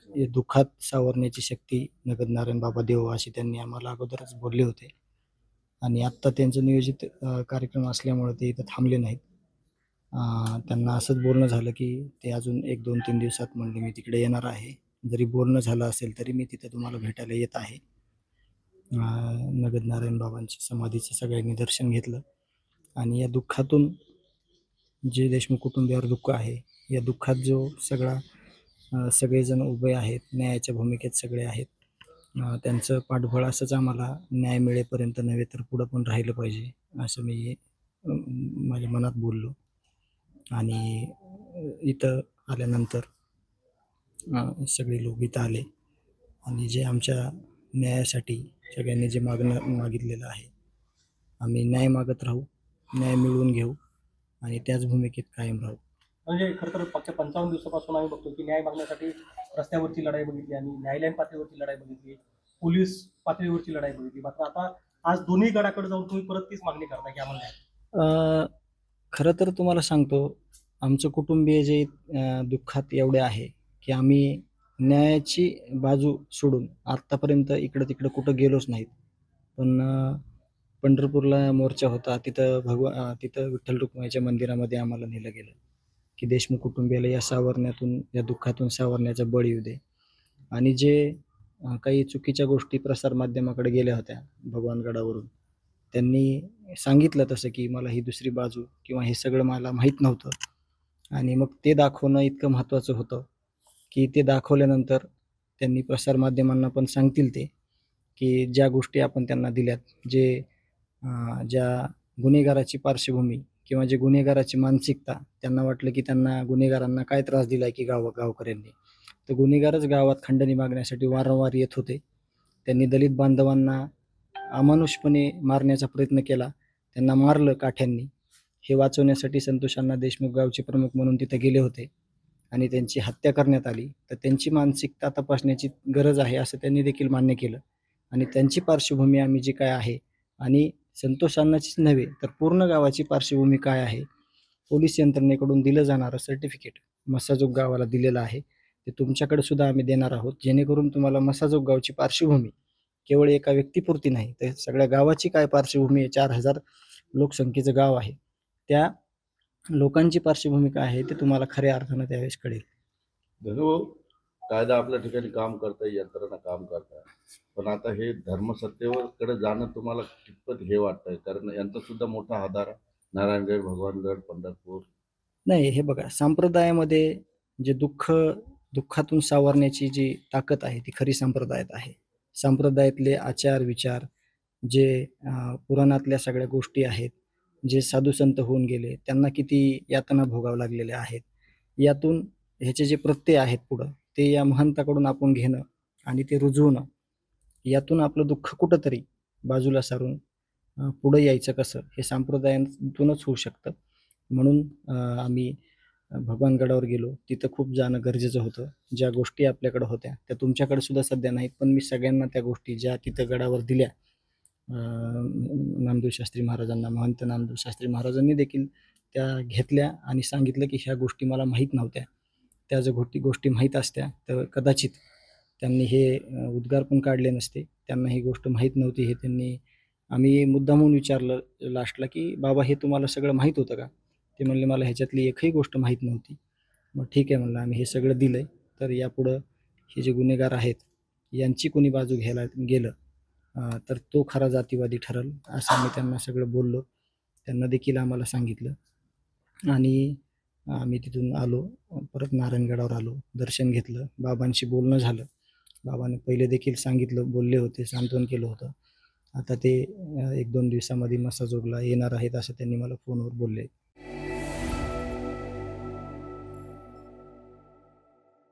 हे दुःखात सावरण्याची शक्ती नगद नारायण बाबा देवो अशी त्यांनी आम्हाला अगोदरच बोलले होते. आणि आत्ता त्यांचं नियोजित कार्यक्रम असल्यामुळे ते इथं थांबले नाहीत. त्यांना असंच बोलणं झालं, की ते अजून 1, 2, 3 दिवसात म्हणले मी तिकडे येणार आहे. जरी बोलणं झालं असेल तरी मी तिथं तुम्हाला भेटायला येत आहे. नगद नारायण बाबांच्या समाधीचं सगळ्यांनी दर्शन घेतलं आणि या दुःखातून जे देशमुख कुटुंबियावर दुःख आहे, या दुःखात जो सगळेजण उभे आहेत, न्यायाच्या भूमिकेत सगळे आहेत. त्यांचं पाठबळ असंच आम्हाला न्याय मिळेपर्यंत नव्हे तर पुढं पण राहिलं पाहिजे, असं मी माझ्या मनात बोललो. आणि इथं आल्यानंतर सगळे लोक इथं आले आणि जे आमच्या न्यायासाठी सगळ्यांनी जे मागितलेलं आहे, आम्ही न्याय मागत राहू, न्याय मिळवून घेऊ आणि त्याच भूमिकेत कायम राहू. म्हणजे खरं तर मागच्या 55 दिवसापासून आम्ही बघतो की न्याय मागण्यासाठी रस्त्यावरची लढाई बघितली आणि न्यायालयीन पातळीवरची लढाई बघितली, पोलीस पातळीवरची लढाई बघितली. मात्र आता आज दोन्ही गडाकडे जाऊन तुम्ही परत तीच मागणी करता की आम्हाला न्याय. खरं तर तुम्हाला सांगतो, आमचं कुटुंबीय जे दुःखात एवढे आहे, की आम्ही न्यायाची बाजू सोडून आत्तापर्यंत इकडं-तिकडं कुठं गेलोच नाहीत. पण पंढरपूरला मोर्चा होता. तिथं विठ्ठल रुक्माईच्या मंदिरामध्ये आम्हाला नेलं गेलं, की देशमुख कुटुंबियाला या दुःखातून सावरण्याचा बळ येऊ दे. आणि जे काही चुकीच्या गोष्टी प्रसारमाध्यमाकडे गेल्या होत्या भगवानगडावरून, त्यांनी सांगितलं तसं, की मला ही दुसरी बाजू किंवा हे सगळं मला माहीत नव्हतं. आणि मग ते दाखवणं इतकं महत्त्वाचं होतं, की ते दाखवल्यानंतर त्यांनी प्रसारमाध्यमांना पण सांगतील ते, की ज्या गोष्टी आपण त्यांना दिल्यात, ज्या गुन्हेगाराची पार्श्वभूमी किंवा जे गुन्हेगाराची मानसिकता, त्यांना वाटलं, की गुन्हेगारांना काय त्रास दिलाय, की गावकऱ्यांनी. तर गुन्हेगारच गावात खंडणी मागण्यासाठी वारंवार येत होते. त्यांनी दलित बांधवांना अमानुषपणे मारण्याचा प्रयत्न केला. त्यांना मारलं काठ्यांनी. हे वाचवण्यासाठी संतोष अण्णा देशमुख गावचे प्रमुख म्हणून तिथे गेले होते आणि त्यांची हत्या करण्यात आली. तर त्यांची मानसिकता तपासण्याची गरज आहे असं त्यांनी देखील मान्य केलं. आणि त्यांची पार्श्वभूमी आम्ही जी काय आहे आणि संतोष अण्णाचीच नव्हे तर पूर्ण गावाची पार्श्वभूमी काय आहे, पोलीस यंत्रणेकडून दिलं जाणारं सर्टिफिकेट मस्साजोग गावाला दिलेलं आहे. ते तुमच्याकडे सुद्धा आम्ही देणार आहोत, जेणेकरून तुम्हाला मस्साजोग गावची पार्श्वभूमी केवळ एका व्यक्तीपुरती नाही, तर सगळ्या गावाची काय पार्श्वभूमी आहे, 4,000 लोकसंख्येचं गाव आहे. त्या लोकांची पार्श्वभूमी काय आहे, ते तुम्हाला खऱ्या अर्थानं त्यावेळेस कळेल. धनुभाऊ, कायदा आपल्या ठिकाणी काम करताय, यंत्रणा काम करताय, पण आता हे धर्मसत्तेवर कडे जाणं तुम्हाला कितपत हे वाटतंय? कारण यांचा सुद्धा मोठा आधार आहे, नारायणगड, भगवानगड, पंढरपूर. नाही, हे बघा, संप्रदायामध्ये जे दुःखातून सावरण्याची जी ताकद आहे, ती खरी संप्रदायात आहे. संप्रदायातले आचार, विचार, जे पुराणातल्या सगळ्या गोष्टी आहेत, जे साधुसंत होऊन गेले, त्यांना किती यातना भोगाव्या लागलेल्या आहेत. यातून ह्याचे जे प्रत्यय आहेत पुढं, ते या महंताकडून आपण घेणं आणि ते रुजवणं, यातून आपलं दुःख कुठेतरी बाजूला सारून पुढं यायचं कसं, हे संप्रदायातूनच होऊ शकतं. म्हणून आम्ही भगवानगडावर गेलो. तिथं खूप जाणं गरजेचं होतं. ज्या गोष्टी आपल्याकडे होत्या, त्या तुमच्याकडे सुद्धा सध्या नाहीत. पण मी सगळ्यांना त्या गोष्टी ज्या तिथं गडावर दिल्या, नामदेव शास्त्री महाराजांना, महंत नामदेव शास्त्री महाराजांनी देखील त्या घेतल्या आणि सांगितलं, की ह्या गोष्टी मला माहीत नव्हत्या. त्या जर गोष्टी माहीत असत्या, तर कदाचित त्यांनी हे उद्गार पण काढले नसते. त्यांना ही गोष्ट माहीत नव्हती. आम्ही मुद्दामून विचारलं लास्टला, की "बाबा, हे तुम्हाला सगळं माहीत होतं का?" ते म्हणले, "मला ह्याच्यातली एकही गोष्ट माहीत नव्हती." मग ठीक आहे म्हणलं, "आम्ही हे सगळं दिलंय, तर यापुढं हे जे गुन्हेगार आहेत, यांची कोणी बाजू घ्यायला गेलं तर तो खरा जातीवादी ठरेल," असं आम्ही त्यांना सगळं बोललो. त्यांना देखील आम्हाला सांगितलं आणि आम्ही तिथून आलो. परत नारायणगडावर आलो. दर्शन घेतलं. बाबांशी बोलणं झालं. बाबांनी पहिले देखील सांगितलं, बोलले होते, सांत्वन केलं होतं. आता ते 1-2 दिवसामध्ये मस्साजोगला येणार आहेत, असं त्यांनी मला फोनवर बोलले.